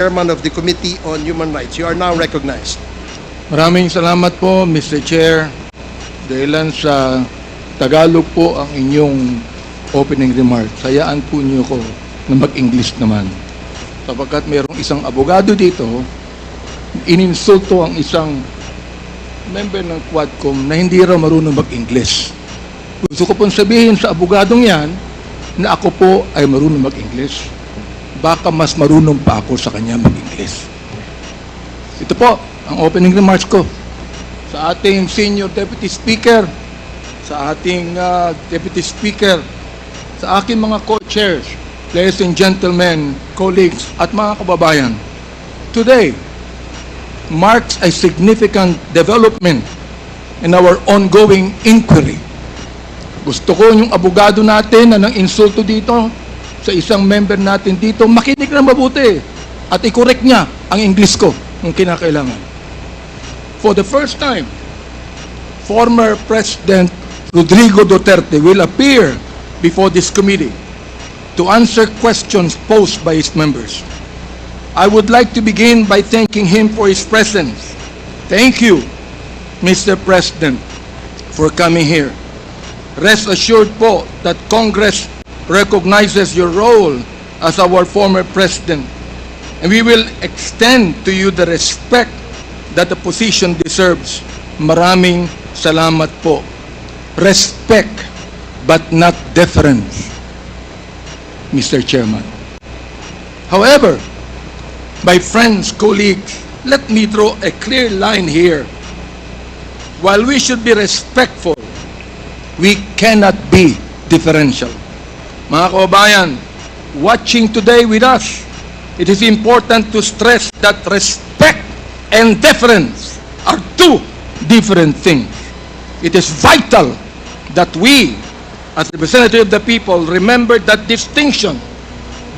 Chairman of the Committee on Human Rights. You are now recognized. Maraming salamat po, Mr. Chair. Dahilan sa Tagalog po ang inyong opening remarks. Hayaan po niyo ko na mag-English naman. Sapagkat mayroong isang abogado dito, ininsulto ang isang member ng Quadcom na hindi raw marunong mag-English. Gusto ko pong sabihin sa abogadong yan na ako po ay marunong mag-English. Baka mas marunong pa ako sa kanya mag-English. Ito po ang opening remarks ko sa ating Senior Deputy Speaker, sa ating Deputy Speaker, sa aking mga co-chairs, ladies and gentlemen, colleagues, at mga kababayan. Today marks a significant development in our ongoing inquiry. Gusto ko yung abogado natin na nang insulto dito sa isang member natin dito, makinig na mabuti at i-correct niya ang English ko kung kinakailangan. For the first time, former President Rodrigo Duterte will appear before this committee to answer questions posed by his members. I would like to begin by thanking him for his presence. Thank you, Mr. President, for coming here. Rest assured po that Congress recognizes your role as our former president, and we will extend to you the respect that the position deserves. Maraming salamat po. Respect, but not deference, Mr. Chairman. However, my friends, colleagues, let me draw a clear line here. While we should be respectful, we cannot be differential. Mga kababayan, watching today with us, it is important to stress that respect and deference are two different things. It is vital that we, as representatives of the people, remember that distinction,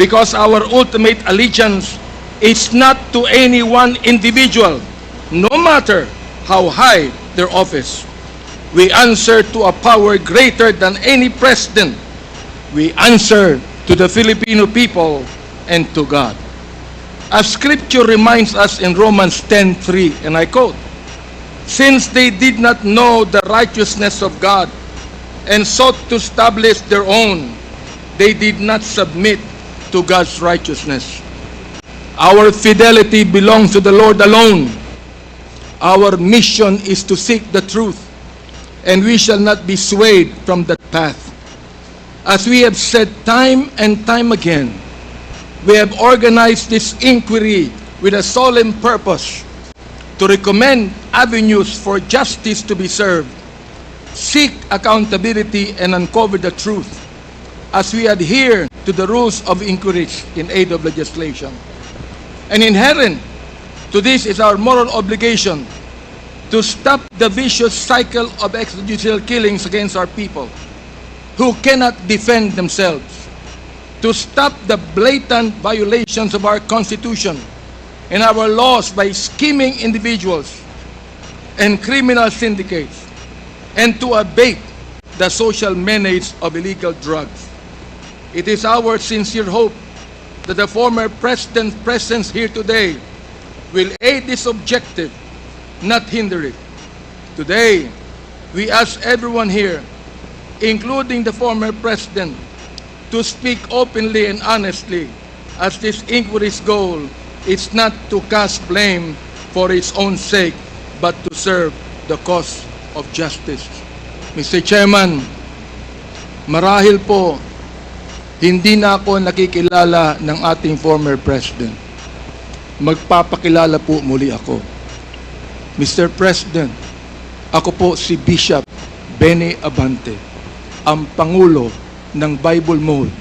because our ultimate allegiance is not to any one individual, no matter how high their office. We answer to a power greater than any president. We answer to the Filipino people and to God. As Scripture reminds us in Romans 10:3, and I quote, "Since they did not know the righteousness of God and sought to establish their own, they did not submit to God's righteousness." Our fidelity belongs to the Lord alone. Our mission is to seek the truth, and we shall not be swayed from that path. As we have said time and time again, we have organized this inquiry with a solemn purpose to recommend avenues for justice to be served, seek accountability, and uncover the truth as we adhere to the rules of inquiries in aid of legislation. And inherent to this is our moral obligation to stop the vicious cycle of extrajudicial killings against our people who cannot defend themselves, to stop the blatant violations of our Constitution and our laws by scheming individuals and criminal syndicates, and to abate the social menace of illegal drugs. It is our sincere hope that the former President's presence here today will aid this objective, not hinder it. Today, we ask everyone here, including the former President, to speak openly and honestly, as this inquiry's goal is not to cast blame for its own sake, but to serve the cause of justice. Mr. Chairman, marahil po, hindi na ako nakikilala ng ating former President. Magpapakilala po muli ako. Mr. President, ako po si Bishop Benny Abante, ang Pangulo ng Bible Mode,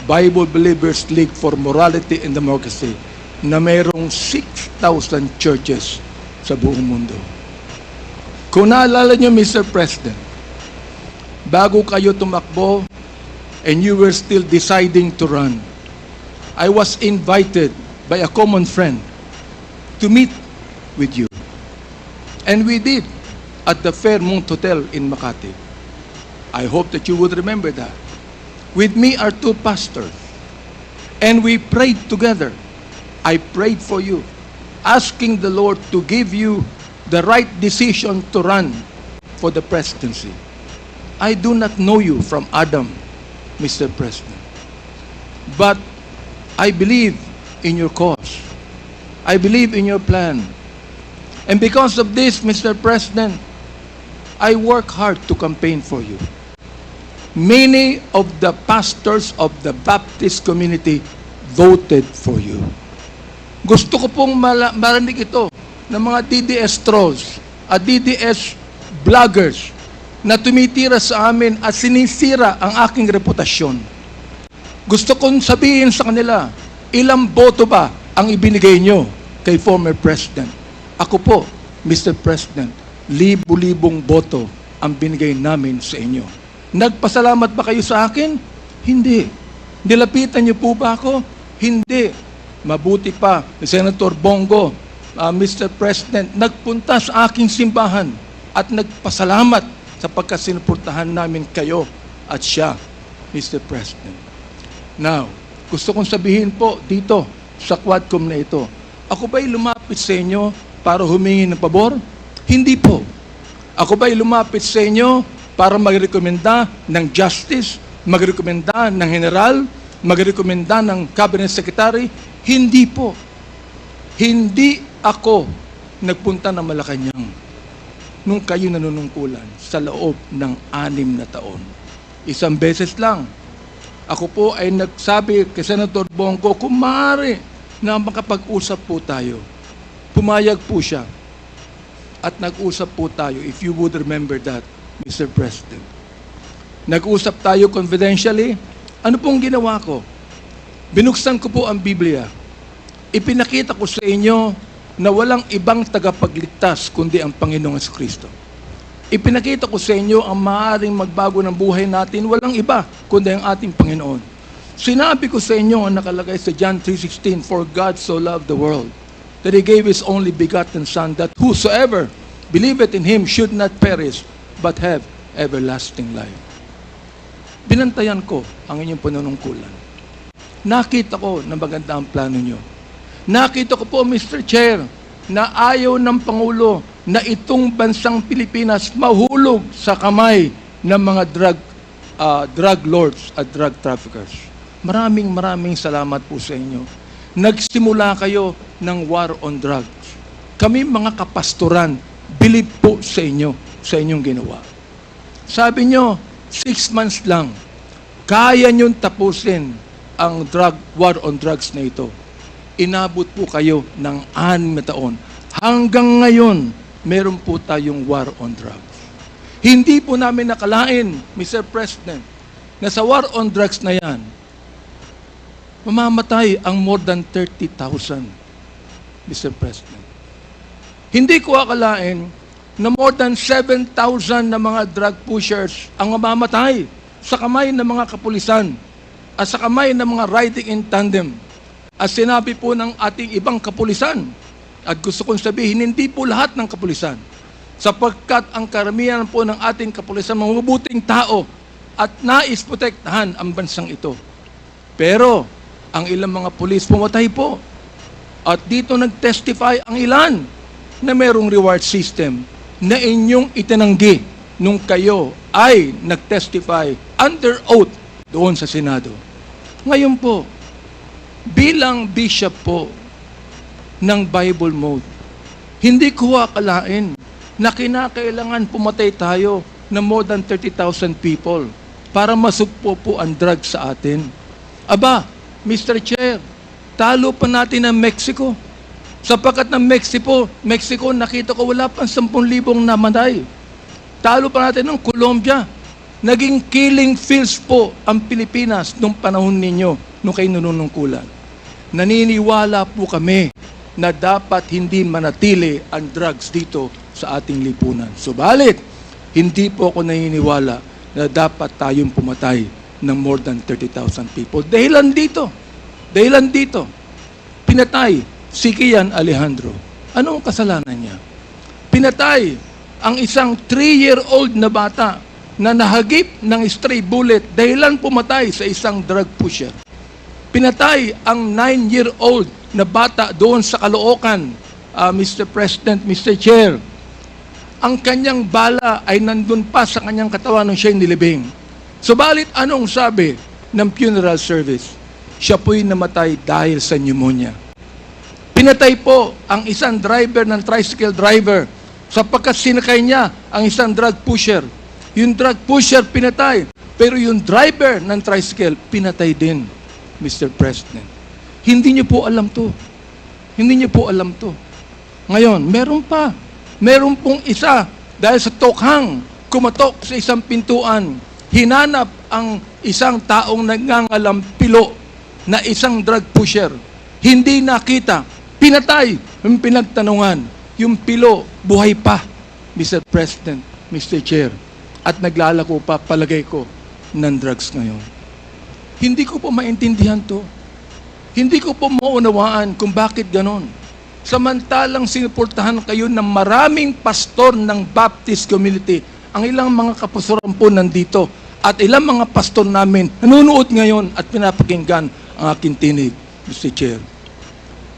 Bible Believers League for Morality and Democracy, na mayroong 6,000 churches sa buong mundo. Kung naalala niyo, Mr. President, bago kayo tumakbo and you were still deciding to run, I was invited by a common friend to meet with you. And we did at the Fairmont Hotel in Makati. I hope that you would remember that. With me are two pastors, and we prayed together I prayed for you, asking the Lord to give you the right decision to run for the presidency. I do not know you from Adam, Mr. President. But I believe in your cause. I believe in your plan. And because of this, Mr. President, I work hard to campaign for you. Many of the pastors of the Baptist community voted for you. Gusto ko pong marinig ito ng mga DDS trolls at DDS vloggers na tumitira sa amin at sinisira ang aking reputasyon. Gusto kong sabihin sa kanila, ilang boto ba ang ibinigay nyo kay former President? Ako po, Mr. President, libu-libong boto ang binigay namin sa inyo. Nagpasalamat ba kayo sa akin? Hindi. Nilapitan niyo po ba ako? Hindi. Mabuti pa, Senator Bongo, Mr. President, nagpunta sa aking simbahan at nagpasalamat sapagkat sinuportahan namin kayo at siya, Mr. President. Now, gusto kong sabihin po dito sa Quadcom na ito, ako ba'y lumapit sa inyo para humingi ng pabor? Hindi po. Ako ba'y lumapit sa inyo para magrekomenda ng justice, magrekomenda ng general, magrekomenda ng cabinet secretary? Hindi po. Hindi ako nagpunta ng Malacanang nung kayo nanunungkulan sa loob ng 6 na taon. Isang beses lang. Ako po ay nagsabi kay Senator Bongo, kung maaari na makapag-usap po tayo. Pumayag po siya. At nag-usap po tayo, if you would remember that, Mr. President. Nag-usap tayo confidentially. Ano pong ginawa ko? Binuksan ko po ang Biblia. Ipinakita ko sa inyo na walang ibang tagapagligtas kundi ang Panginoong Kristo. Ipinakita ko sa inyo ang maaaring magbago ng buhay natin, walang iba kundi ang ating Panginoon. Sinabi ko sa inyo ang nakalagay sa John 3:16, For God so loved the world, that He gave His only begotten Son, that whosoever believeth in Him should not perish, but have everlasting life. Binantayan ko ang inyong panunungkulan. Nakita ko na maganda ang plano nyo. Nakita ko po, Mr. Chair, na ayaw ng Pangulo na itong bansang Pilipinas mahulog sa kamay ng mga drug lords at drug traffickers. Maraming salamat po sa inyo. Nagsimula kayo ng war on drugs. Kami mga kapastoran, believe po sa inyo, sa inyong ginawa. Sabi nyo, 6 months lang, kaya nyong tapusin ang war on drugs na ito. Inabot po kayo ng 6 na taon. Hanggang ngayon, meron po tayong war on drugs. Hindi po namin nakalain, Mr. President, na sa war on drugs na yan, mamamatay ang more than 30,000, Mr. President. Hindi ko akalain na more than 7,000 na mga drug pushers ang mamamatay sa kamay ng mga kapulisan at sa kamay ng mga riding in tandem. At sinabi po ng ating ibang kapulisan, at gusto kong sabihin, hindi po lahat ng kapulisan, sapagkat ang karamihan po ng ating kapulisan, mga mabuting tao, at nais protektahan ang bansang ito. Pero, ang ilang mga pulis pumatay po. At dito nag-testify ang ilan na merong reward system na inyong itinanggi nung kayo ay nag-testify under oath doon sa Senado. Ngayon po, bilang bishop po ng Bible Mode, hindi ko akalain na kinakailangan pumatay tayo ng more than 30,000 people para masugpo po ang drugs sa atin. Aba, Mr. Chair, talo pa natin ang Mexico. Sapagkat ng Mexico, nakita ko wala pang 10,000 namatay. Talo pa natin ng Colombia. Naging killing fields po ang Pilipinas nung panahon ninyo, nung kayo nanunungkulan. Naniniwala po kami na dapat hindi manatili ang drugs dito sa ating lipunan. Subalit, hindi po ako naniniwala na dapat tayong pumatay ng more than 30,000 people. Dahilan dito, pinatay si Kian Alejandro. Anong kasalanan niya? Pinatay ang isang 3-year-old na bata na nahagip ng stray bullet dahilan pumatay sa isang drug pusher. Pinatay ang 9-year-old na bata doon sa Caloocan, Mr. President, Mr. Chair. Ang kanyang bala ay nandun pa sa kanyang katawan nung siya'y nilibing. Subalit anong sabi ng funeral service? Siya po'y namatay dahil sa pneumonia. Pinatay po ang isang driver ng tricycle driver sapagkat sinakay niya ang isang drug pusher. Yung drug pusher pinatay, pero yung driver ng tricycle pinatay din, Mr. President. Hindi niyo po alam to. Hindi niyo po alam to. Ngayon, meron pong isa dahil sa tokhang kumatok sa isang pintuan, hinanap ang isang taong nangangalampilo na isang drug pusher. Hindi nakita. Pinatay. Yung pinagtanungan. Yung pilo, buhay pa, Mr. President, Mr. Chair. At naglalako pa, palagay ko, ng drugs ngayon. Hindi ko po maintindihan to. Hindi ko po maunawaan kung bakit ganon. Samantalang sinuportahan kayo ng maraming pastor ng Baptist community. Ang ilang mga kapastoran po nandito. At ilang mga pastor namin nanonood ngayon at pinapakinggan ang aking tinig, Mr. Chair.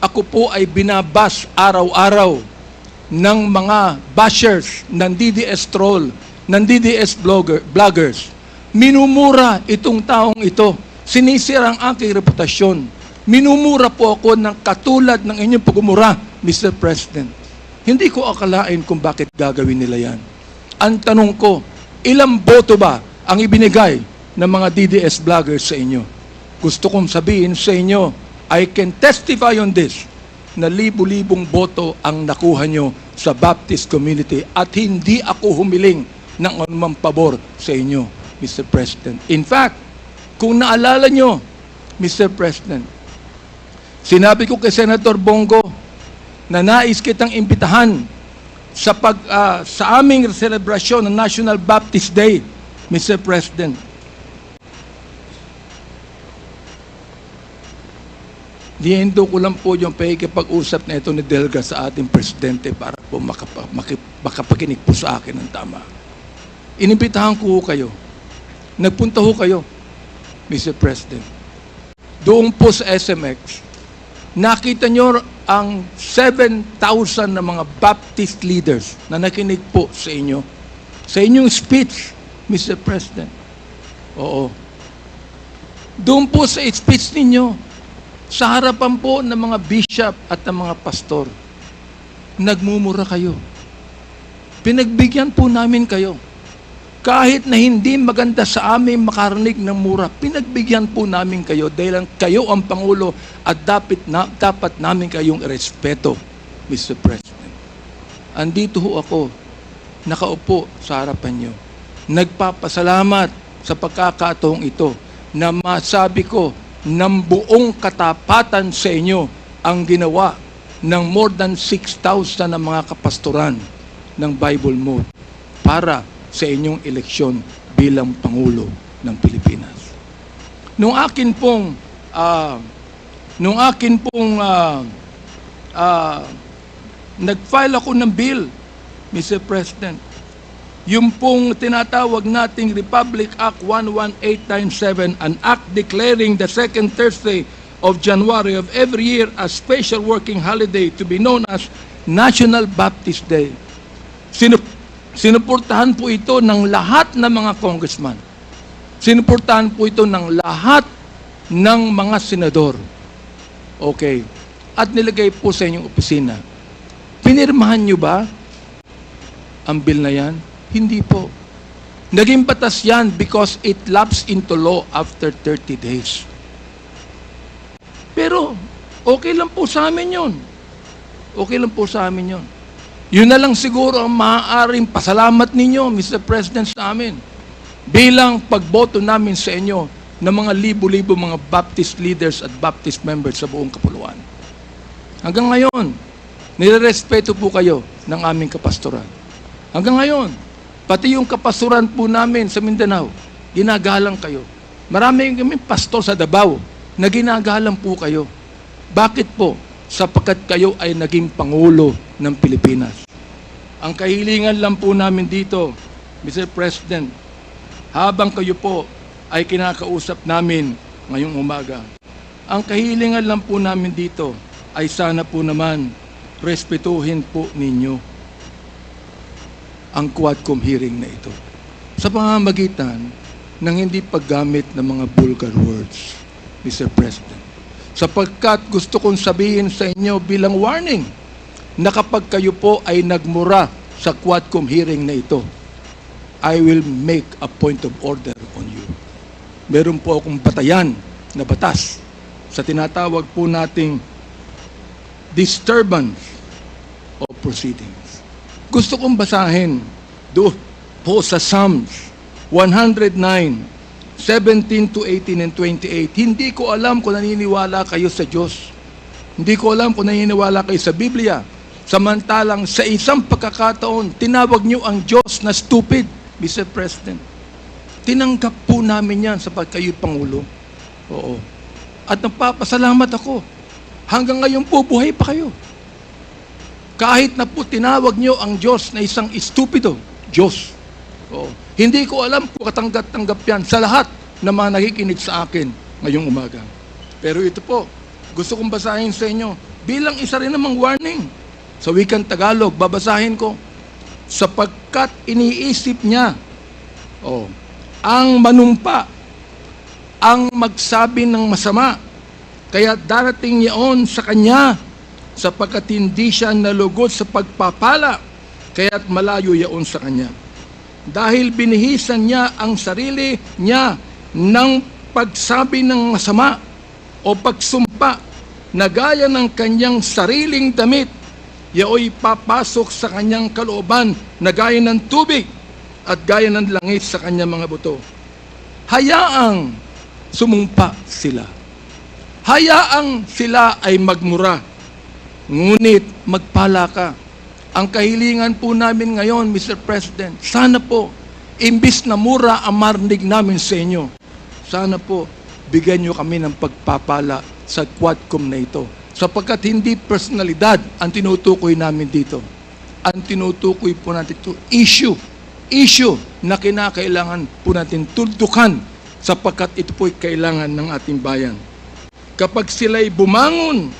Ako po ay binabas araw-araw ng mga bashers ng DDS troll, ng DDS vloggers. Minumura itong taong ito. Sinisira ang aking reputasyon. Minumura po ako ng katulad ng inyong pagmumura, Mr. President. Hindi ko akalain kung bakit gagawin nila yan. Ang tanong ko, ilang boto ba ang ibinigay ng mga DDS vloggers sa inyo? Gusto kong sabihin sa inyo, I can testify on this, na libu-libong boto ang nakuha nyo sa Baptist community at hindi ako humiling ng anumang pabor sa inyo, Mr. President. In fact, kung naalala nyo, Mr. President, sinabi ko kay Senator Bongo na nais kitang imbitahan sa aming selebrasyon ng National Baptist Day, Mr. President. Diendo ko lang po yung pakikipag-usap na ito ni Delga sa ating presidente para po makapakinig po sa akin ng tama. Inimbitahan ko kayo. Nagpunta ho kayo, Mr. President. Doon po sa SMX, nakita nyo ang 7,000 na mga Baptist leaders na nakinig po sa inyo. Sa inyong speech, Mr. President. Oo. Doon po sa speech ninyo, sa harapan po ng mga bishop at ng mga pastor, nagmumura kayo. Pinagbigyan po namin kayo. Kahit na hindi maganda sa amin makarinig ng mura, pinagbigyan po namin kayo dahil kayo ang Pangulo at dapat namin kayong irespeto, Mr. President. Andito ho ako, nakaupo sa harapan nyo. Nagpapasalamat sa pagkakataong ito na masabi ko ng buong katapatan sa inyo ang ginawa ng more than 6,000 na mga kapastoran ng Bible Mode para sa inyong eleksyon bilang Pangulo ng Pilipinas. Nung akin pong nag-file ako ng bill, Mr. President, yung pong tinatawag nating Republic Act 11897, an act declaring the second Thursday of January of every year as special working holiday to be known as National Baptist Day. Sinuportahan po ito ng lahat ng mga congressman. Sinuportahan po ito ng lahat ng mga senador. Okay. At nilagay po sa inyong opisina. Pinirmahan nyo ba ang bill na yan? Hindi po. Naging batas yan because it lapsed into law after 30 days. Pero, okay lang po sa amin yun. Okay lang po sa amin yun. Yun na lang siguro ang maaaring pasalamat ninyo, Mr. President, sa amin. Bilang pagboto namin sa inyo ng mga libo-libo mga Baptist leaders at Baptist members sa buong kapuluan. Hanggang ngayon, nirerespeto po kayo ng aming kapastoran. Hanggang ngayon, pati yung kapastoran po namin sa Mindanao, ginagalang kayo. Marami kami pastor sa Davao na ginagalang po kayo. Bakit po? Sapagkat kayo ay naging Pangulo ng Pilipinas. Ang kahilingan lang po namin dito, Mr. President, habang kayo po ay kinakausap namin ngayong umaga, ang kahilingan lang po namin dito, ay sana po naman respetuhin po ninyo ang Quadcom hearing na ito sa pamamagitan ng hindi paggamit ng mga vulgar words, Mr. President. Sapagkat gusto kong sabihin sa inyo bilang warning na kapag kayo po ay nagmura sa Quadcom hearing na ito, I will make a point of order on you. Meron po akong batayan na batas sa tinatawag po nating disturbance of proceedings. Gusto kong basahin doon po sa Psalms 109, 17 to 18 and 28. Hindi ko alam kung naniniwala kayo sa Diyos. Hindi ko alam kung naniniwala kayo sa Biblia. Samantalang sa isang pagkakataon, tinawag niyo ang Diyos na stupid, Mr. President. Tinanggap po namin yan sapagkat kayo'y Pangulo. Oo. At nagpapasalamat ako. Hanggang ngayon po, buhay pa kayo. Kahit na po tinawag niyo ang Diyos na isang estupido, Diyos. Oo. Hindi ko alam kung katanggap-tanggap yan sa lahat na mga nakikinig sa akin ngayong umaga. Pero ito po, gusto kong basahin sa inyo bilang isa rin namang warning. Sa wikang Tagalog, babasahin ko. Sapagkat iniisip niya, ang manumpa, ang magsabi ng masama, kaya darating niyaon sa kanya, sapagkat hindi siya nalugod sa pagpapala, kaya't malayo yaon sa kanya. Dahil binihisan niya ang sarili niya ng pagsabi ng masama o pagsumpa na gaya ng kanyang sariling damit, yaoy papasok sa kanyang kalooban na gaya ng tubig at gaya ng langit sa kanyang mga buto. Hayaang sumumpa sila. Hayaang sila ay magmura. Ngunit magpala ka. Ang kahilingan po namin ngayon, Mr. President, sana po, imbis na mura ang marinig namin sa inyo, sana po, bigyan nyo kami ng pagpapala sa Quadcom na ito. Sapagkat hindi personalidad ang tinutukoy namin dito. Ang tinutukoy po natin ito, issue na kinakailangan po natin tuldukan sapagkat ito po'y kailangan ng ating bayan. Kapag sila'y bumangon,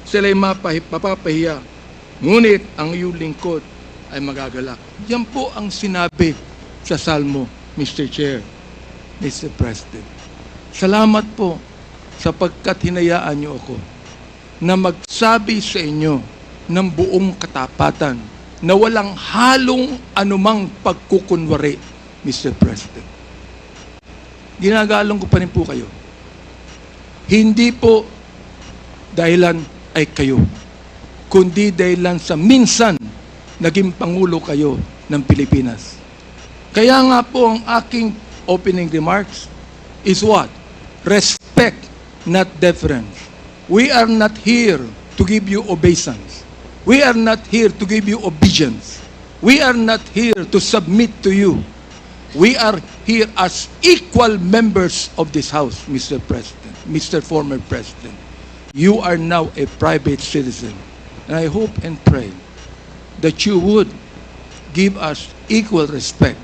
sila'y mapapahiya. Ngunit ang iyong lingkod ay magagalak. Yan po ang sinabi sa Salmo, Mr. Chair, Mr. President. Salamat po sapagkat hinayaan niyo ako na magsabi sa inyo ng buong katapatan na walang halong anumang pagkukunwari, Mr. President. Ginagalong ko pa rin po kayo. Hindi po dahilan ay kayo, kundi dahilan sa minsan naging Pangulo kayo ng Pilipinas. Kaya nga po ang aking opening remarks is what? Respect, not deference. We are not here to give you obeisance. We are not here to give you obedience. We are not here to submit to you. We are here as equal members of this House, Mr. President, Mr. Former President. You are now a private citizen. And I hope and pray that you would give us equal respect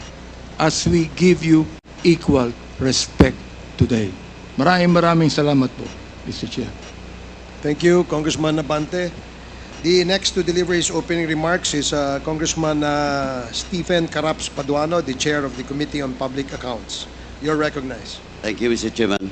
as we give you equal respect today. Maraming salamat po, Mr. Chair. Thank you, Congressman Nabante. The next to deliver his opening remarks is Congressman Stephen Caraps Paduano, the Chair of the Committee on Public Accounts. You're recognized. Thank you, Mr. Chairman.